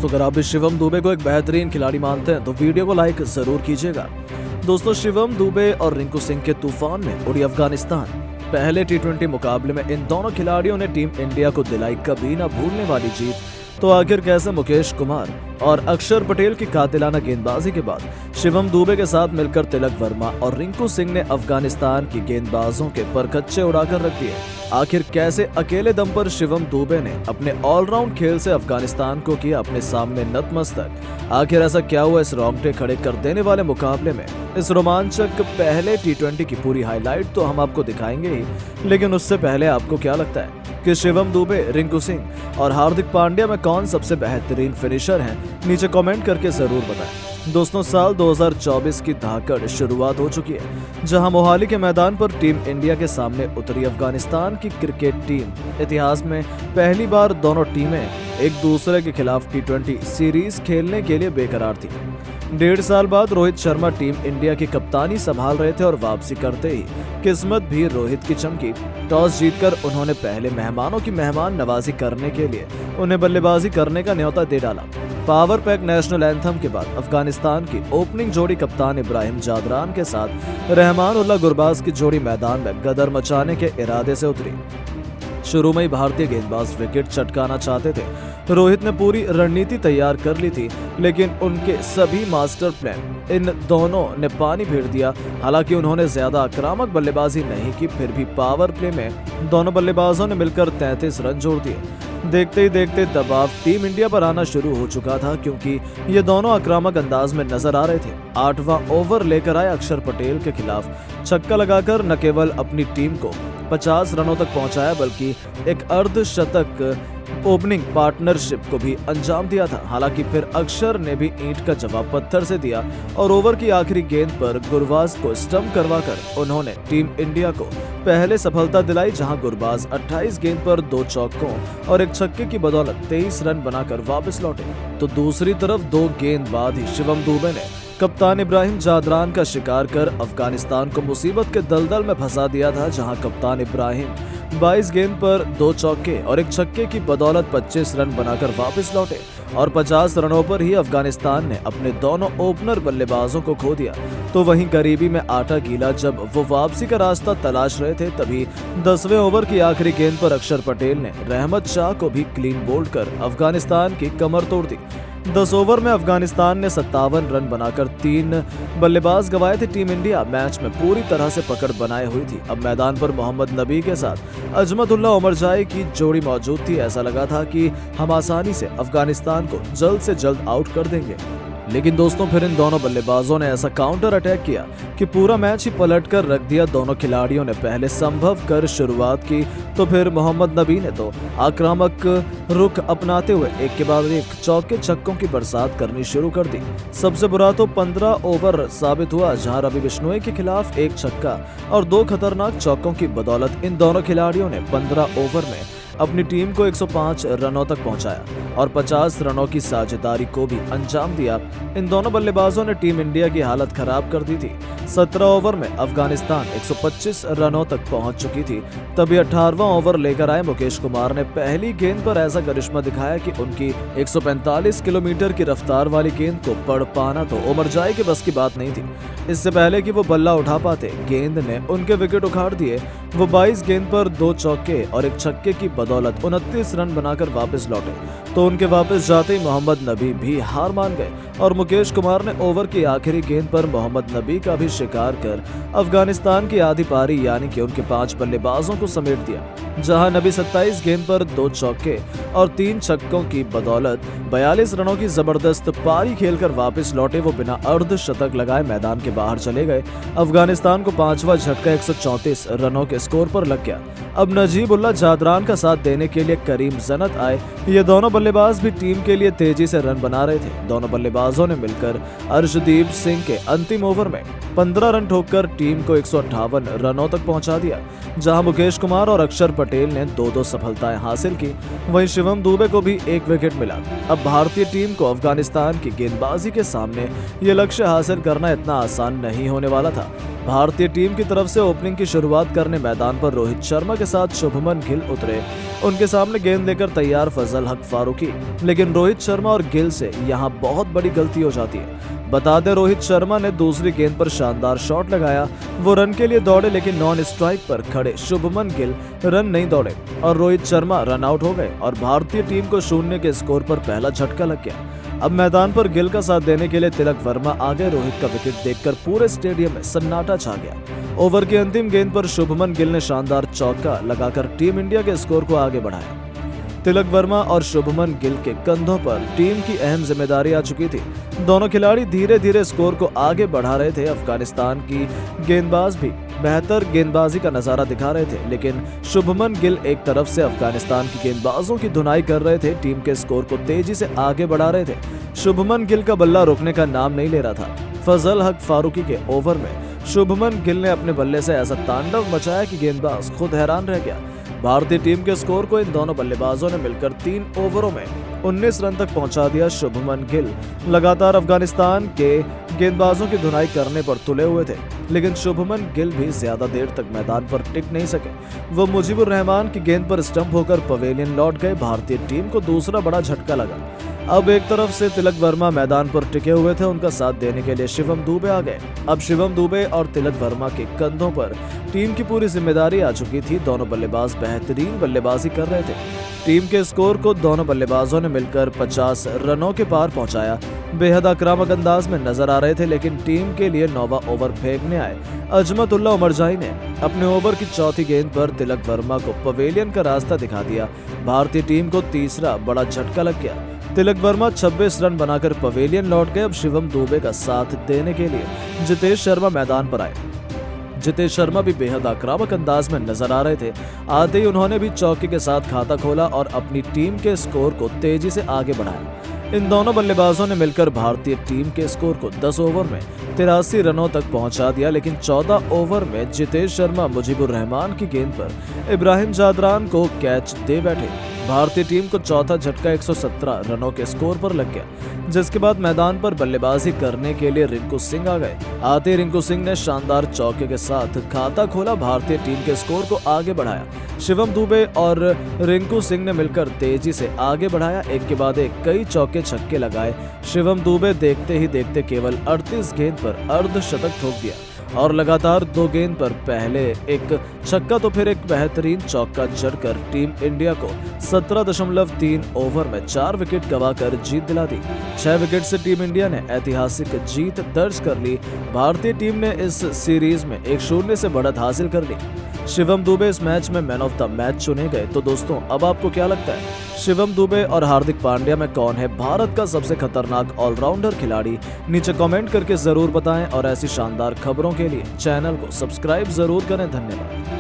दोस्तों अगर आप भी शिवम दुबे को एक बेहतरीन खिलाड़ी मानते हैं तो वीडियो को लाइक जरूर कीजिएगा। दोस्तों शिवम दुबे और रिंकू सिंह के तूफान में उड़ी अफगानिस्तान। पहले टी20 मुकाबले में इन दोनों खिलाड़ियों ने टीम इंडिया को दिलाई कभी ना भूलने वाली जीत। तो आखिर कैसे मुकेश कुमार और अक्षर पटेल की कातिलाना गेंदबाजी के बाद शिवम दुबे के साथ मिलकर तिलक वर्मा और रिंकू सिंह ने अफगानिस्तान की गेंदबाजों के परखच्चे उड़ाकर रख दिए। आखिर कैसे अकेले दम पर शिवम दुबे ने अपने ऑलराउंड खेल से अफगानिस्तान को किया अपने सामने नतमस्तक। आखिर ऐसा क्या हुआ इस रोंगटे खड़े कर देने वाले मुकाबले में। इस रोमांचक पहले टी20 की पूरी हाईलाइट तो हम आपको दिखाएंगे ही, लेकिन उससे पहले आपको क्या लगता है कि शिवम दुबे, रिंकू सिंह और हार्दिक पांड्या में कौन सबसे बेहतरीन फिनिशर हैं? नीचे कमेंट करके जरूर बताएं। दोस्तों साल 2024 की धाकड़ शुरुआत हो चुकी है, जहां मोहाली के मैदान पर टीम इंडिया के सामने उतरी अफगानिस्तान की क्रिकेट टीम। इतिहास में पहली बार दोनों टीमें एक दूसरे के खिलाफ टी20 सीरीज खेलने के लिए बेकरार थी। 1.5 साल बाद रोहित शर्मा टीम इंडिया की कप्तानी संभाल रहे थे और वापसी करते ही किस्मत भी रोहित की चमकी। टॉस जीतकर उन्होंने पहले मेहमानों की मेहमान नवाजी करने के लिए उन्हें बल्लेबाजी करने का न्योता दे डाला। पावर पैक नेशनल एंथम के बाद अफगानिस्तान की ओपनिंग जोड़ी कप्तान इब्राहिम जादरान के साथ रहमान उल्लाह गुरबाज की जोड़ी मैदान में गदर मचाने के इरादे से उतरी। शुरू में ही भारतीय गेंदबाज विकेट चटकाना चाहते थे। रोहित ने पूरी रणनीति तैयार कर ली थी, लेकिन उनके सभी मास्टर प्लान इन दोनों ने पानी फेर दिया। हालांकि उन्होंने ज्यादा आक्रामक बल्लेबाजी नहीं की, फिर भी पावर प्ले में दोनों बल्लेबाजों ने मिलकर 33 रन जोड़ दिए। देखते ही देखते दबाव टीम इंडिया पर आना शुरू हो चुका था, क्योंकि ये दोनों आक्रामक अंदाज में नजर आ रहे थे। 8वां ओवर लेकर आए अक्षर पटेल के खिलाफ छक्का लगाकर न केवल अपनी टीम को 50 रनों तक पहुंचाया, बल्कि एक अर्धशतक ओपनिंग पार्टनरशिप को भी अंजाम दिया था। हालांकि फिर अक्षर ने भी ईंट का जवाब पत्थर से दिया और ओवर की आखिरी गेंद पर गुरबाज को स्टंप करवाकर उन्होंने टीम इंडिया को पहले सफलता दिलाई, जहां गुरबाज 28 गेंद पर 2 चौकों और एक छक्के की बदौलत 23 रन बनाकर वापस लौटे। तो दूसरी तरफ 2 गेंद बाद ही शिवम दुबे ने कप्तान इब्राहिम जादरान का शिकार कर अफगानिस्तान को मुसीबत के दलदल में फंसा दिया था, जहां कप्तान इब्राहिम 22 गेंद पर 2 चौके और एक छक्के की बदौलत 25 रन बनाकर वापस लौटे और 50 रनों पर ही अफगानिस्तान ने अपने दोनों ओपनर बल्लेबाजों को खो दिया। तो वहीं करीबी में आटा गीला जब वो वापसी का रास्ता तलाश रहे थे, तभी 10वें ओवर की आखिरी गेंद पर अक्षर पटेल ने रहमत शाह को भी क्लीन बोल्ड कर अफगानिस्तान की कमर तोड़ दी। 10 ओवर में अफगानिस्तान ने 57 रन बनाकर 3 बल्लेबाज गंवाए थे। टीम इंडिया मैच में पूरी तरह से पकड़ बनाए हुई थी। अब मैदान पर मोहम्मद नबी के साथ अजमतुल्लाह उमरजाई की जोड़ी मौजूद थी। ऐसा लगा था कि हम आसानी से अफगानिस्तान को जल्द से जल्द आउट कर देंगे, लेकिन दोस्तों फिर इन दोनों बल्लेबाजों ने ऐसा काउंटर अटैक किया कि पूरा मैच ही पलट कर रख दिया। दोनों खिलाड़ियों ने पहले संभव कर शुरुआत की, तो फिर मोहम्मद नबी ने तो आक्रामक रुख अपनाते हुए एक के बाद एक चौके छक्कों की बरसात करनी शुरू कर दी। सबसे बुरा तो 15 ओवर साबित हुआ, जहां रवि बिश्नोई के खिलाफ 1 छक्का और 2 खतरनाक चौकों की बदौलत इन दोनों खिलाड़ियों ने 15 ओवर में अपनी टीम को 105 रनों तक पहुंचाया और 50 रनों की साझेदारी को भी अंजाम दिया। इन दोनों बल्लेबाजों ने टीम इंडिया की हालत खराब कर दी थी। 17 ओवर में अफगानिस्तान 125 रनों तक पहुंच चुकी थी। तभी 18वां ओवर लेकर आए मुकेश कुमार ने पहली गेंद पर ऐसा करिश्मा दिखाया कि उनकी 145 किलोमीटर की रफ्तार वाली गेंद को पढ़ पाना तो उमरजाई के बस की बात नहीं थी। इससे पहले कि वो बल्ला उठा पाते, गेंद ने उनके विकेट उखाड़ दिए। वो 22 गेंद पर 2 चौके और एक छक्के की बदौलत 29 रन बनाकर वापस लौटे। तो उनके वापस जाते ही मोहम्मद नबी भी हार मान गए और मुकेश कुमार ने ओवर की आखिरी गेंद पर मोहम्मद नबी का भी शिकार कर अफगानिस्तान की आधी पारी यानी कि उनके 5 बल्लेबाजों को समेट दिया। जहां नबी 27 गेंद पर 2 चौके और 3 छक्कों की बदौलत 42 रनों की जबरदस्त पारी खेलकर वापस लौटे। वो बिना अर्धशतक लगाए मैदान के बाहर चले गए। अफगानिस्तान को 5वां झटका 134 रनों के स्कोर पर लग गया। अब नजीब उल्लाह जादरान का साथ देने के लिए करीम जन्नत आए। ये दोनों बल्लेबाज भी टीम के लिए तेजी से रन बना रहे थे। दोनों बल्लेबाजों ने मिलकर अर्शदीप सिंह के अंतिम ओवर में 15 रन ठोककर टीम को 158 रनों तक पहुंचा दिया, जहां मुकेश कुमार और अक्षर पटेल ने 2-2 सफलताएं हासिल की, वहीं शिवम दुबे को भी 1 विकेट मिला। अब भारतीय टीम को अफगानिस्तान की गेंदबाजी के सामने ये लक्ष्य हासिल करना इतना आसान नहीं होने वाला था। भारतीय टीम की तरफ से ओपनिंग की शुरुआत करने मैदान पर रोहित शर्मा के साथ शुभमन गिल उतरे। उनके सामने गेंद लेकर तैयार फजल हक फारूकी, लेकिन रोहित शर्मा और गिल से यहाँ बहुत बड़ी गलती हो जाती है। बता दें, रोहित शर्मा ने दूसरी गेंद पर शानदार शॉट लगाया। वो रन के लिए दौड़े, लेकिन नॉन स्ट्राइक पर खड़े शुभमन गिल रन नहीं दौड़े और रोहित शर्मा रन आउट हो गए और भारतीय टीम को 0 के स्कोर पर पहला झटका लग गया। अब मैदान पर गिल का साथ देने के लिए तिलक वर्मा आ गए। रोहित का विकेट देखकर पूरे स्टेडियम में सन्नाटा छा गया। ओवर की अंतिम गेंद पर शुभमन गिल ने शानदार चौका लगाकर टीम इंडिया के स्कोर को आगे बढ़ाया। तिलक वर्मा और शुभमन गिल के कंधों पर टीम की अहम जिम्मेदारी आ चुकी थी। दोनों खिलाड़ी धीरे धीरे स्कोर को आगे बढ़ा रहे थे। अफगानिस्तान की गेंदबाज भी बेहतर गेंदबाजी का नजारा दिखा रहे थे, लेकिन शुभमन गिल एक तरफ से अफगानिस्तान की गेंदबाजों की धुनाई कर रहे थे, टीम के स्कोर को तेजी से आगे बढ़ा रहे थे। शुभमन गिल का बल्ला रुकने का नाम नहीं ले रहा था। फजल हक फारूकी के ओवर में शुभमन गिल ने अपने बल्ले से ऐसा तांडव मचाया कि गेंदबाज खुद हैरान रह गया। भारतीय टीम के स्कोर को इन दोनों बल्लेबाजों ने मिलकर 3 ओवरों में 19 रन तक पहुंचा दिया। शुभमन गिल लगातार अफगानिस्तान के गेंदबाजों की धुनाई करने पर तुले हुए थे, लेकिन शुभमन गिल भी ज्यादा देर तक मैदान पर टिक नहीं सके। वो मुजीबुर रहमान की गेंद पर स्टंप होकर पवेलियन लौट गए। भारतीय टीम को दूसरा बड़ा झटका लगा। अब एक तरफ से तिलक वर्मा मैदान पर टिके हुए थे, उनका साथ देने के लिए शिवम दुबे आ गए। अब शिवम दुबे और तिलक वर्मा के कंधों पर टीम की पूरी जिम्मेदारी आ चुकी थी। दोनों बल्लेबाज बेहतरीन बल्लेबाजी कर रहे थे। टीम के स्कोर को दोनों बल्लेबाजों ने मिलकर 50 रनों के पार पहुंचाया। बेहद आक्रामक अंदाज में नजर आ रहे थे, लेकिन टीम के लिए नौवा ओवर फेंकने आए अजमतुल्ला उमरजाई ने अपने ओवर की चौथी गेंद पर तिलक वर्मा को पवेलियन का रास्ता दिखा दिया। भारतीय टीम को तीसरा बड़ा झटका लग गया। तिलक वर्मा 26 रन बनाकर पवेलियन लौट गए। अब शिवम दुबे का साथ देने के लिए जितेश शर्मा मैदान पर आए। जितेश शर्मा भी बेहद आक्रामक अंदाज में नजर आ रहे थे। आते ही उन्होंने भी चौके के साथ खाता खोला और अपनी टीम के स्कोर को तेजी से आगे बढ़ाया। इन दोनों बल्लेबाजों ने मिलकर भारतीय टीम के स्कोर को 10 ओवर में 83 रनों तक पहुंचा दिया, लेकिन 14 ओवर में जितेश शर्मा मुजीबुर रहमान की गेंद पर इब्राहिम जादरान को कैच दे बैठे। भारतीय टीम को चौथा झटका 117 रनों के स्कोर पर लग गया, जिसके बाद मैदान पर बल्लेबाजी करने के लिए रिंकू सिंह आ गए। आते रिंकू सिंह ने शानदार चौके के साथ खाता खोला, भारतीय टीम के स्कोर को आगे बढ़ाया। शिवम दुबे और रिंकू सिंह ने मिलकर तेजी से आगे बढ़ाया। एक के बाद एक कई चौके छक्के लगाए। शिवम दुबे देखते ही देखते केवल 38 गेंद पर अर्धशतक ठोक दिया और लगातार 2 गेंद पर पहले एक छक्का तो फिर एक बेहतरीन चौका जड़कर टीम इंडिया को 17.3 ओवर में 4 विकेट गंवाकर जीत दिला दी। 6 विकेट से टीम इंडिया ने ऐतिहासिक जीत दर्ज कर ली। भारतीय टीम ने इस सीरीज में 1-0 से बढ़त हासिल कर ली। शिवम दुबे इस मैच में मैन ऑफ द मैच चुने गए। तो दोस्तों, अब आपको क्या लगता है, शिवम दुबे और हार्दिक पांड्या में कौन है भारत का सबसे खतरनाक ऑलराउंडर खिलाड़ी? नीचे कमेंट करके जरूर बताएं और ऐसी शानदार खबरों के लिए चैनल को सब्सक्राइब जरूर करें। धन्यवाद।